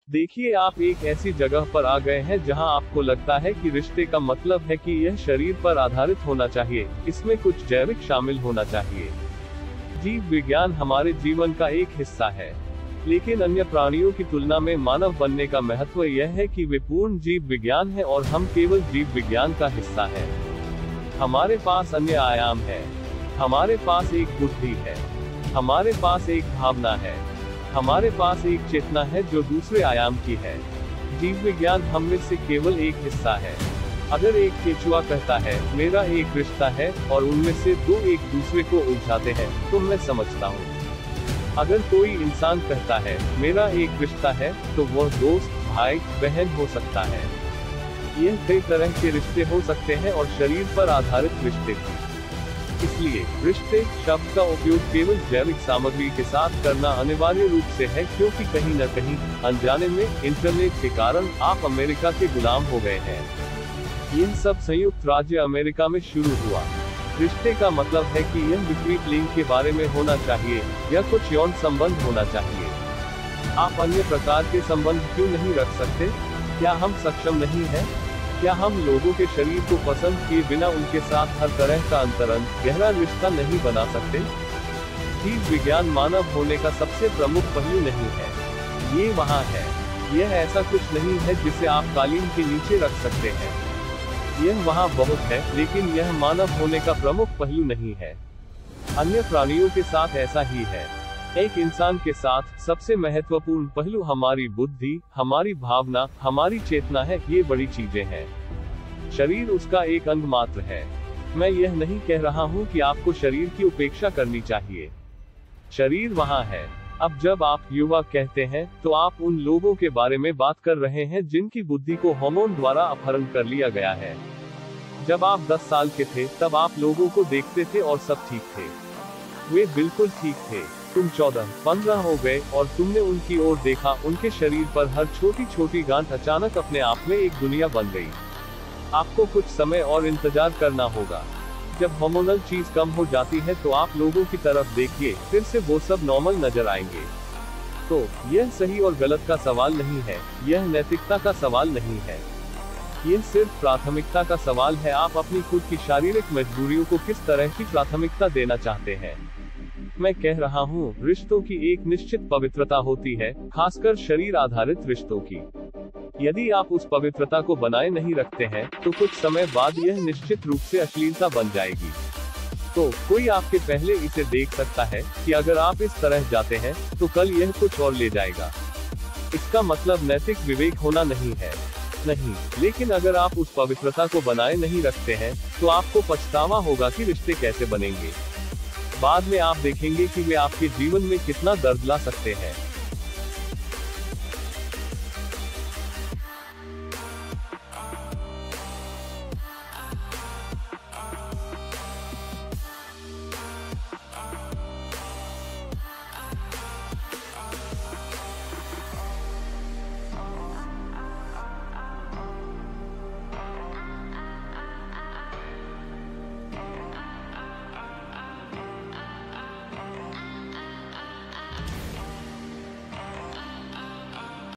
देखिए, आप एक ऐसी जगह पर आ गए हैं जहां आपको लगता है कि रिश्ते का मतलब है कि यह शरीर पर आधारित होना चाहिए, इसमें कुछ जैविक शामिल होना चाहिए। जीव विज्ञान हमारे जीवन का एक हिस्सा है, लेकिन अन्य प्राणियों की तुलना में मानव बनने का महत्व यह है कि वे पूर्ण जीव विज्ञान है और हम केवल जीव विज्ञान का हिस्सा है। हमारे पास अन्य आयाम है, हमारे पास एक बुद्धि है, हमारे पास एक भावना है, हमारे पास एक चेतना है जो दूसरे आयाम की है। जीव विज्ञान हम में से केवल एक हिस्सा है। अगर एक केचुआ कहता है मेरा एक रिश्ता है और उनमें से दो एक दूसरे को उलझाते हैं, तो मैं समझता हूँ। अगर कोई इंसान कहता है मेरा एक रिश्ता है, तो वह दोस्त, भाई, बहन हो सकता है। यह कई तरह के रिश्ते हो सकते हैं और शरीर पर आधारित रिश्ते भी। इसलिए रिश्ते शब्द का उपयोग केवल जैविक सामग्री के साथ करना अनिवार्य रूप से है, क्योंकि कहीं न कहीं अनजाने में इंटरनेट के कारण आप अमेरिका के गुलाम हो गए हैं। यह सब संयुक्त राज्य अमेरिका में शुरू हुआ। रिश्ते का मतलब है कि यह विपरीत लिंग के बारे में होना चाहिए या कुछ यौन संबंध होना चाहिए। आप अन्य प्रकार के संबंध क्यों नहीं रख सकते? क्या हम सक्षम नहीं हैं? क्या हम लोगों के शरीर को पसंद किए बिना उनके साथ हर तरह का अंतरंग, गहरा रिश्ता नहीं बना सकते? जीव विज्ञान मानव होने का सबसे प्रमुख पहलू नहीं है। ये वहाँ है। यह ऐसा कुछ नहीं है जिसे आप कालीन के नीचे रख सकते हैं। यह वहाँ बहुत है, लेकिन यह मानव होने का प्रमुख पहलू नहीं है। अन्य प्राणियों के साथ ऐसा ही है। एक इंसान के साथ सबसे महत्वपूर्ण पहलू हमारी बुद्धि, हमारी भावना, हमारी चेतना है। ये बड़ी चीजें हैं। शरीर उसका एक अंग मात्र है। मैं यह नहीं कह रहा हूँ कि आपको शरीर की उपेक्षा करनी चाहिए। शरीर वहाँ है। अब जब आप युवा कहते हैं, तो आप उन लोगों के बारे में बात कर रहे हैं जिनकी बुद्धि को हार्मोन द्वारा अपहरण कर लिया गया है। जब आप 10 साल के थे, तब आप लोगों को देखते थे और सब ठीक थे। वे बिल्कुल ठीक थे। तुम 14-15 हो गए और तुमने उनकी ओर देखा। उनके शरीर पर हर छोटी छोटी गांठ अचानक अपने आप में एक दुनिया बन गई। आपको कुछ समय और इंतजार करना होगा। जब हार्मोनल चीज कम हो जाती है तो आप लोगों की तरफ देखिए, फिर से वो सब नॉर्मल नजर आएंगे। तो यह सही और गलत का सवाल नहीं है, यह नैतिकता का सवाल नहीं है। यह सिर्फ प्राथमिकता का सवाल है। आप अपनी खुद की शारीरिक मजबूरियों को किस तरह की प्राथमिकता देना चाहते हैं? मैं कह रहा हूँ, रिश्तों की एक निश्चित पवित्रता होती है, खासकर शरीर आधारित रिश्तों की। यदि आप उस पवित्रता को बनाए नहीं रखते हैं, तो कुछ समय बाद यह निश्चित रूप से अश्लीलता बन जाएगी। तो कोई आपके पहले इसे देख सकता है कि अगर आप इस तरह जाते हैं, तो कल यह कुछ और ले जाएगा। इसका मतलब नैतिक विवेक होना नहीं है, नहीं। लेकिन अगर आप उस पवित्रता को बनाए नहीं रखते हैं, तो आपको पछतावा होगा कि रिश्ते कैसे बनेंगे। बाद में आप देखेंगे कि वे आपके जीवन में कितना दर्द ला सकते हैं।